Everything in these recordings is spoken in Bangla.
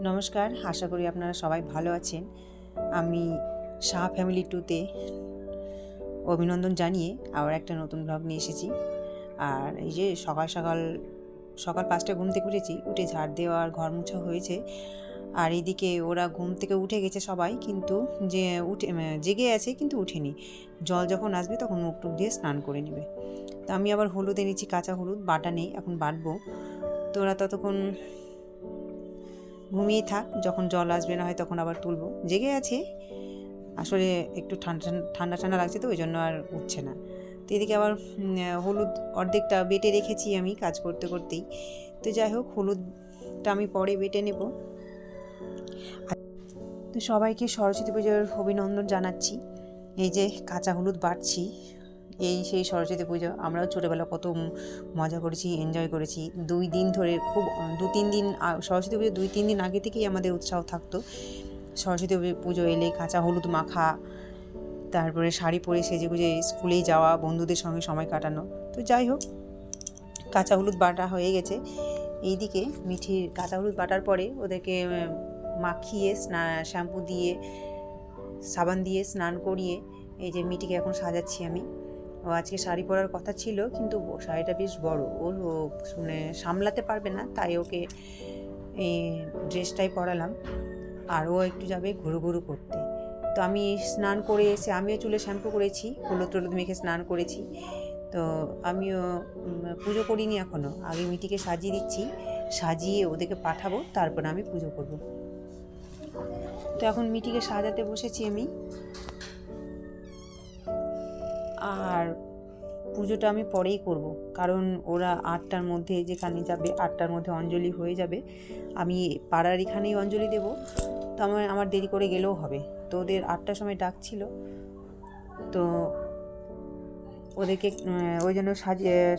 নমস্কার, আশা করি আপনারা সবাই ভালো আছেন। আমি শাহ ফ্যামিলি 2তে অভিনন্দন জানিয়ে আবার একটা নতুন ব্লগ নিয়ে এসেছি। আর এই যে সকাল 5টায় ঘুম থেকে উঠেছি, উঠে ঝাড় দেওয়া আর ঘর মোছা হয়েছে। আর এইদিকে ওরা ঘুম থেকে উঠে গেছে সবাই, কিন্তু জেগে আছে কিন্তু উঠেনি। জল যখন আসবে তখন মুখ টুক দিয়ে স্নান করে নেবে। তো আমি আবার হলুদ এনেছি, কাঁচা হলুদ, বাটা নেই, এখন বাটবো। তো ওরা ততক্ষণ ঘুমিয়ে থাক, যখন জল আসবে না হয় তখন আবার তুলবো। জেগে আছে, আসলে একটু ঠান্ডা ঠান্ডা লাগছে তো ওই জন্য আর উঠছে না। তো এদিকে আবার হলুদ অর্ধেকটা বেটে রেখেছি আমি কাজ করতে করতেই। তো যাই হোক, হলুদটা আমি পরে বেটে নেব। তো সবাইকে সরস্বতী পুজোর অভিনন্দন জানাচ্ছি। এই যে কাঁচা হলুদ বাটছি, এই সেই সরস্বতী পুজো। আমরাও ছোটোবেলা কত মজা করেছি, এনজয় করেছি। 2 দিন ধরে খুব 2-3 দিন সরস্বতী পুজো 2-3 দিন আগে থেকেই আমাদের উৎসাহ থাকতো। সরস্বতী পুজো এলে কাঁচা হলুদ মাখা, তারপরে শাড়ি পরে সেজেগুজে স্কুলেই যাওয়া, বন্ধুদের সঙ্গে সময় কাটানো। তো যাই হোক, কাঁচা হলুদ বাটা হয়ে গেছে। এইদিকে মিঠির কাঁচা হলুদ বাটার পরে ওদেরকে মাখিয়ে শ্যাম্পু দিয়ে সাবান দিয়ে স্নান করিয়ে এই যে মিঠিকে এখন সাজাচ্ছি আমি। ও আজকে শাড়ি পরার কথা ছিল, কিন্তু শাড়িটা বেশ বড়, ও মানে সামলাতে পারবে না, তাই ওকে এই ড্রেসটাই পরালাম। আর ও একটু যাবে ঘুরু ঘুরু করতে। তো আমি স্নান করে এসে আমিও চুলে শ্যাম্পু করেছি, হলুদ টলুদ মেখে স্নান করেছি। তো আমিও পুজো করিনি এখনও, আগে মিটিকে সাজিয়ে দিচ্ছি, সাজিয়ে ওদেরকে পাঠাবো, তারপর আমি পুজো করব। তো এখন মিটিকে সাজাতে বসেছি আমি। আর পুজোটা আমি পরেই করব, কারণ ওরা 8টার মধ্যে যেখানে যাবে, 8টার মধ্যে অঞ্জলি হয়ে যাবে। আমি পাড়ার এখানেই অঞ্জলি দেব, তো আমার দেরি করে গেলেও হবে। তো ওদের 8টার সময় ডাক ছিল, তো ওদেরকে ওই জন্য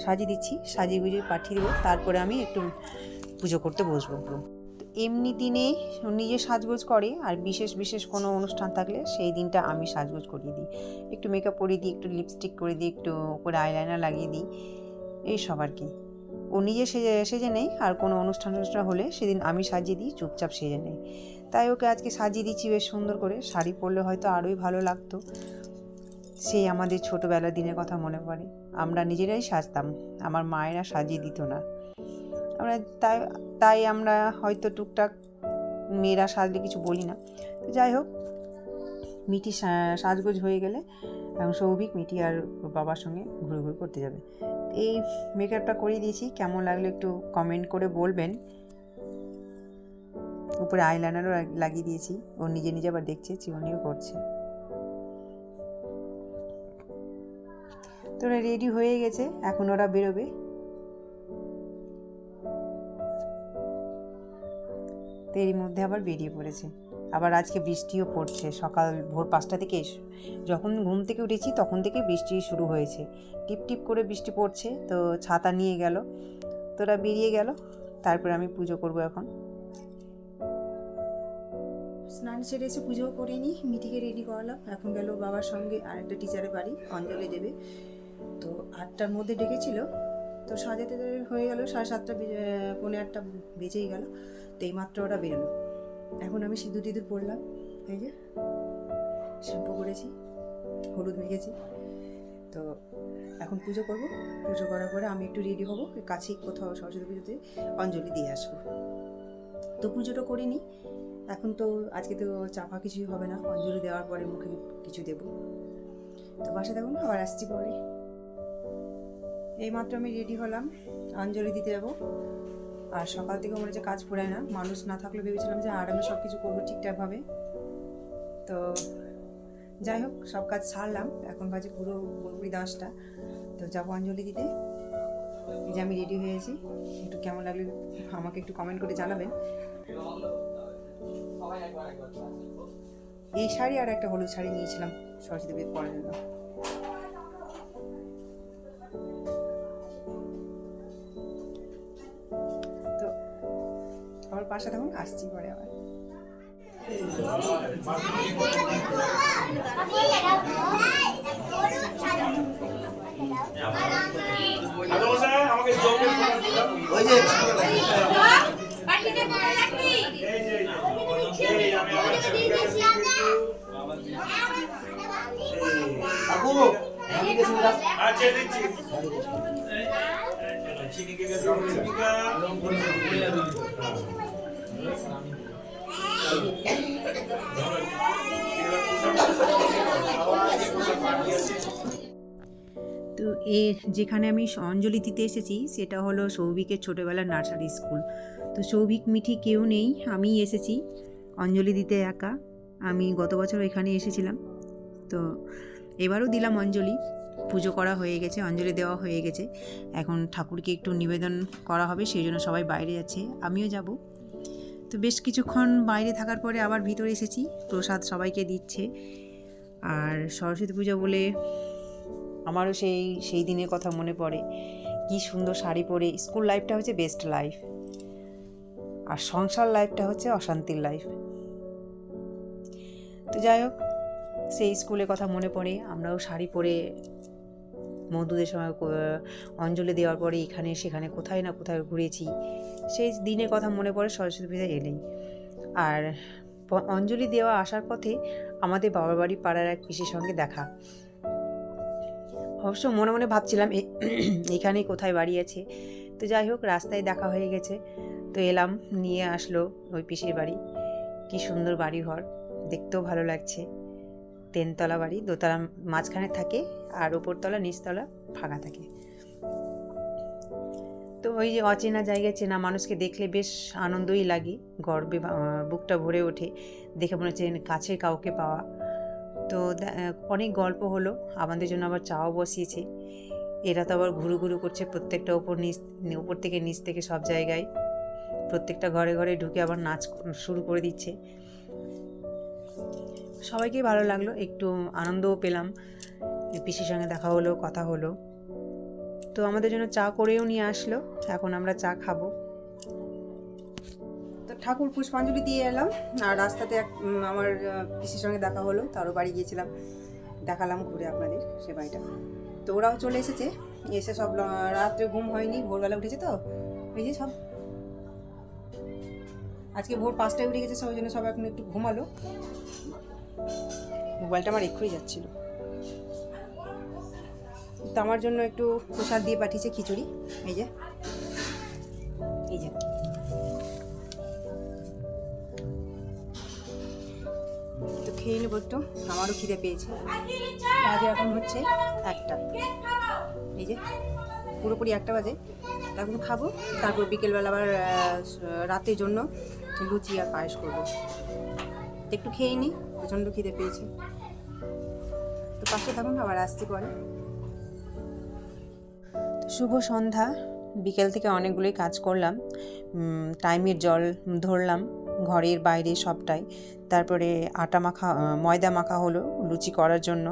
সাজিয়ে দিচ্ছি, সাজিয়ে গুজিয়ে পাঠিয়ে দেবো, তারপরে আমি একটু পুজো করতে বসবো। এমনি দিনে নিজে সাজগোজ করে, আর বিশেষ কোনো অনুষ্ঠান থাকলে সেই দিনটা আমি সাজগোজ করিয়ে দিই, একটু মেকআপ করিয়ে দিই, একটু লিপস্টিক করে দিই, একটু উপরে আইলাইনার লাগিয়ে দিই, এই সব আর কি। ও নিজে সেজে নেই, আর কোনো অনুষ্ঠান হলে সেদিন আমি সাজিয়ে দিই, চুপচাপ সেজে নেই। তাই ওকে আজকে সাজিয়ে দিচ্ছি বেশ সুন্দর করে। শাড়ি পরলে হয়তো আরোই ভালো লাগতো। সেই আমাদের ছোটোবেলার দিনের কথা মনে পড়ে, আমরা নিজেরাই সাজতাম, আমার মায়েরা সাজিয়ে দিত না। আমরা তাই আমরা হয়তো টুকটাক মেয়েরা সাজলে কিছু বলি না। তো যাই হোক, মিটি সাজগোজ হয়ে গেলে এখন সৌভিক, মিটি আর ওর বাবার সঙ্গে ঘুরে করতে যাবে। এই মেকআপটা করিয়ে দিয়েছি, কেমন লাগলো একটু কমেন্ট করে বলবেন। উপরে আইলাইনারও লাগিয়ে দিয়েছি, ও নিজে আবার দেখছে, চিরুনিও করছে। তো ওরা রেডি হয়ে গেছে, এখন ওরা বেরোবে। তো এরই মধ্যে আবার বেরিয়ে পড়েছে। আবার আজকে বৃষ্টিও পড়ছে, সকাল ভোর 5টা থেকে যখন ঘুম থেকে উঠেছি তখন থেকে বৃষ্টি শুরু হয়েছে, টিপ টিপ করে বৃষ্টি পড়ছে। তো ছাতা নিয়ে গেল, তোরা বেরিয়ে গেল, তারপরে আমি পুজো করব। এখন স্নান সেরে এসে পুজো করে নিই, মিটিকে রেডি করালাম। এখন গেল বাবার সঙ্গে আরেকটা টিচারের বাড়ি, অঞ্জলি দেবে। তো 8টার মধ্যে ডেকেছিল, তো সাজাতে হয়ে গেল 7:30, পৌনে 8টা বেজেই গেল। তো এইমাত্র ওরা বেরোলো। এখন আমি সিঁদুর পরলাম, এই যে শ্যাম্পু করেছি, হলুদ মেখেছি। তো এখন পুজো করব। পুজো করার পরে আমি একটু রেডি হব, কাছেই কোথাও সরস্বতী পুজোতে অঞ্জলি দিয়ে আসবো। তো পুজোটা করে নিই। এখন তো আজকে তো চাপা কিছুই হবে না, অঞ্জলি দেওয়ার পরে মুখে কিছু দেব। তো বাসা দেখুন, আবার আসছি পরে। এইমাত্র আমি রেডি হলাম, অঞ্জলি দিতে যাবো। আর সকাল থেকে মনে হচ্ছে কাজ ফুরায় না, মানুষ না থাকলে ভেবেছিলাম যে আরামে সব কিছু করবো ঠিকঠাকভাবে। তো যাই হোক, সব কাজ ছাড়লাম, এখন বাজে পুরোপুরি 10টা। তো যাবো অঞ্জলি দিতে। এই যে আমি রেডি হয়েছি, একটু কেমন লাগলো আমাকে একটু কমেন্ট করে জানাবেন। এই শাড়ি আর একটা হলুদ শাড়ি নিয়েছিলাম সরস্বতী পুজো পরার জন্য। তো আমার পাশে তখন আসছি পরে আবার। আমাকে তো যেখানে আমি অঞ্জলি দিতে এসেছি সেটা হলো সৌভিকের ছোটোবেলার নার্সারি স্কুল। তো সৌভিক মিঠি কেউ নেই, আমিই এসেছি অঞ্জলি দিতে একা। আমি গত বছর এখানে এসেছিলাম, তো এবারও দিলাম অঞ্জলি। পুজো করা হয়ে গেছে, অঞ্জলি দেওয়া হয়ে গেছে, এখন ঠাকুরকে একটু নিবেদন করা হবে, সেই জন্য সবাই বাইরে যাচ্ছে, আমিও যাব। তো বেশ কিছুক্ষণ বাইরে থাকার পরে আবার ভিতরে এসেছি, প্রসাদ সবাইকে দিচ্ছে। আর সরস্বতী পূজা বলে আমারও সেই দিনের কথা মনে পড়ে। কি সুন্দর শাড়ি পরে, স্কুল লাইফটা হচ্ছে বেস্ট লাইফ, আর সংসার লাইফটা হচ্ছে অশান্তির লাইফ। তো যাই হোক, সেই স্কুলের কথা মনে পড়ে। আমরাও শাড়ি পরে বন্ধুদের সময় অঞ্জলি দেওয়ার পরে এখানে সেখানে কোথায় না কোথায় ঘুরেছি, সেই দিনের কথা মনে পড়ে সরস্বতী পূজা এলেই। আর অঞ্জলি দেওয়া আসার পথে আমাদের বাবার বাড়ি পাড়ার এক পিসির সঙ্গে দেখা। অবশ্য মনে মনে ভাবছিলাম এখানেই কোথায় বাড়ি আছে। তো যাই হোক, রাস্তায় দেখা হয়ে গেছে, তো এলাম, নিয়ে আসলো ওই পিসির বাড়ি। কি সুন্দর বাড়ি ঘর, দেখতেও ভালো লাগছে। 3তলা বাড়ি, দোতলা মাঝখানে থাকে, আর ওপরতলা নিচতলা ফাঁকা থাকে। তো ওই যে অচেনা জায়গায় চেনা মানুষকে দেখলে বেশ আনন্দই লাগে, গর্বে বুকটা ভরে ওঠে, দেখে মনে হচ্ছে কাছে কাউকে পাওয়া। তো অনেক গল্প হলো, আমাদের জন্য আবার চাও বসিয়েছে। এরা তো আবার ঘুরু ঘুরু করছে প্রত্যেকটা উপর থেকে নিচ থেকে সব জায়গায়, প্রত্যেকটা ঘরে ঘরে ঢুকে আবার নাচ শুরু করে দিচ্ছে। সবাইকে ভালো লাগলো, একটু আনন্দও পেলাম, পিসির সঙ্গে দেখা হলো, কথা হলো। তো আমাদের জন্য চা করেও নিয়ে আসলো, এখন আমরা চা খাবো। তো ঠাকুর পুষ্পাঞ্জলি দিয়ে এলাম, আর রাস্তাতে আমার পিসির সঙ্গে দেখা হলো, তারও বাড়ি গিয়েছিলাম, দেখালাম ঘুরে আপনাদের সে বাড়িটা। তো ওরাও চলে এসেছে, এসে সব রাত্রে ঘুম হয়নি, ভোরবেলা উঠেছে। তো এই যে সব আজকে ভোর 5টায় উঠে গেছে, সবাই জন্য সব এখন একটু ঘুমালো। মোবাইলটা আমার এক্ষুনি যাচ্ছিল। তো আমার জন্য একটু প্রসাদ দিয়ে পাঠিয়েছে, খিচুড়ি। এই যে তো খেয়ে নেবো একটু, আমারও খিদে পেয়েছে। আজ এখন হচ্ছে 1টা, এই যে পুরোপুরি 1টা বাজে। এখন খাবো, তারপর বিকেলবেলা আবার রাতের জন্য লুচি আর পায়েস করবো। একটু খেয়ে নিই, প্রচণ্ড খিদে পেয়েছে। তো পাশে থাকুন, আবার আসছি পরে। শুভ সন্ধ্যা। বিকেল থেকে অনেকগুলোই কাজ করলাম, টাইমের জল ধরলাম ঘরের বাইরে সবটাই। তারপরে ময়দা মাখা হলো লুচি করার জন্য।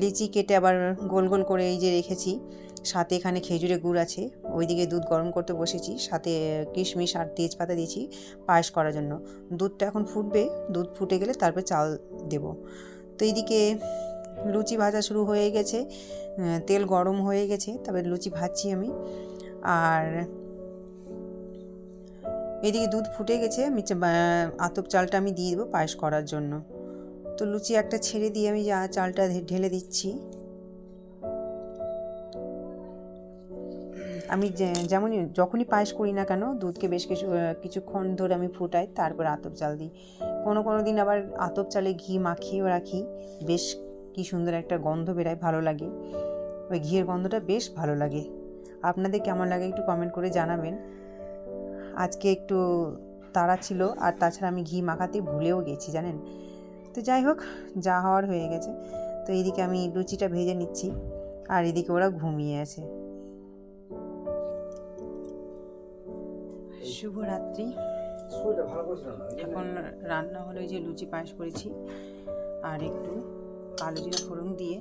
লিচি কেটে আবার গোল গোল করে এই যে রেখেছি। সাথে এখানে খেজুরের গুড় আছে, ওইদিকে দুধ গরম করতে বসেছি, সাথে কিশমিশ আর তেজপাতা দিয়েছি পায়েস করার জন্য। দুধটা এখন ফুটবে, দুধ ফুটে গেলে তারপর চাল দেব। তো এইদিকে লুচি ভাজা শুরু হয়ে গেছে, তেল গরম হয়ে গেছে, তবে লুচি ভাজছি আমি। আর এদিকে দুধ ফুটে গেছে, আতপ চালটা আমি দিয়ে দেবো পায়েস করার জন্য। তো লুচি একটা ছেড়ে দিয়ে আমি চালটা ঢেলে দিচ্ছি। আমি যখনই পায়েস করি না কেন, দুধকে বেশ কিছুক্ষণ ধরে আমি ফুটাই, তারপর আতপ চাল দিই। কোনো দিন আবার আতপ চালে ঘি মাখিয়েও রাখি, বেশ কি সুন্দর একটা গন্ধ বেরায়, ভালো লাগে। ওই ঘিয়ের গন্ধটা বেশ ভালো লাগে। আপনাদের কেমন লাগে একটু কমেন্ট করে জানাবেন। আজকে একটু তাড়া ছিল, আর তাছাড়া আমি ঘি মাখাতে ভুলেও গেছি জানেন। তো যাই হোক, যা হওয়ার হয়ে গেছে। তো এইদিকে আমি লুচিটা ভেজে নিচ্ছি, আর এদিকে ওরা ঘুমিয়ে আছে। শুভরাত্রি। এখন রান্না হলো যে লুচি পায়েস করেছি, আর একটু কালো জিরা ফোড়ন দিয়ে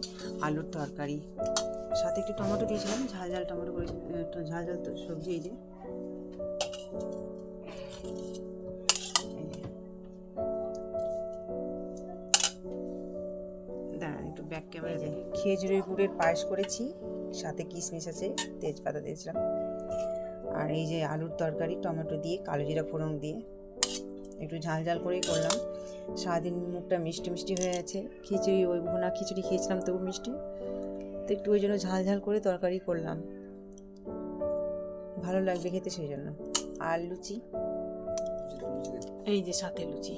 আলুর তরকারি, সাথে একটু টমেটো দিয়েছিলাম, ঝাল ঝাল টমেটো করেছি, ঝাল ঝাল সবজি। এই যে দাঁড়ান একটু ব্যাক ক্যামেরা দেয়। খেজুরের গুড়ের পায়েস করেছি, সাথে কিশমিশ আছে, তেজপাতা দিয়েছিলাম। আর এই যে আলুর তরকারি, টমেটো দিয়ে কালো জিরা ফোড়ন দিয়ে। একটু ঝাল ঝাল করেই করলাম। সারাদিন মুখটা মিষ্টি মিষ্টি হয়ে আছে, খিচুড়ি ওই ভুনা খিচুড়ি খেয়েছিলাম তবু মিষ্টি, তো একটু ওই জন্য ঝাল ঝাল করে তরকারি করলাম, ভালো লাগবে খেতে সেই জন্য। আর লুচি, এই যে সাথে লুচি,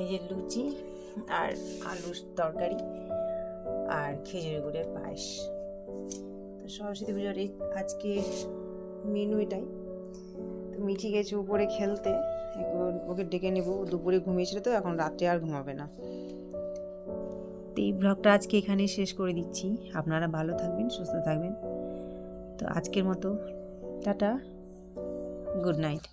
এই যে লুচি আর আলুর তরকারি আর খেজুরি গুড়ের পায়েস। তো সরস্বতী পুজোর আজকে মেনু এটাই। তো মিঠি গেছে উপরে খেলতে, ওকে ডেকে নেব, দুপুরে ঘুমিয়েছিল তো এখন রাত্রে আর ঘুমাবে না। তো এই ব্লগটা আজকে এখানেই শেষ করে দিচ্ছি। আপনারা ভালো থাকবেন, সুস্থ থাকবেন। তো আজকের মতো টাটা, গুড নাইট।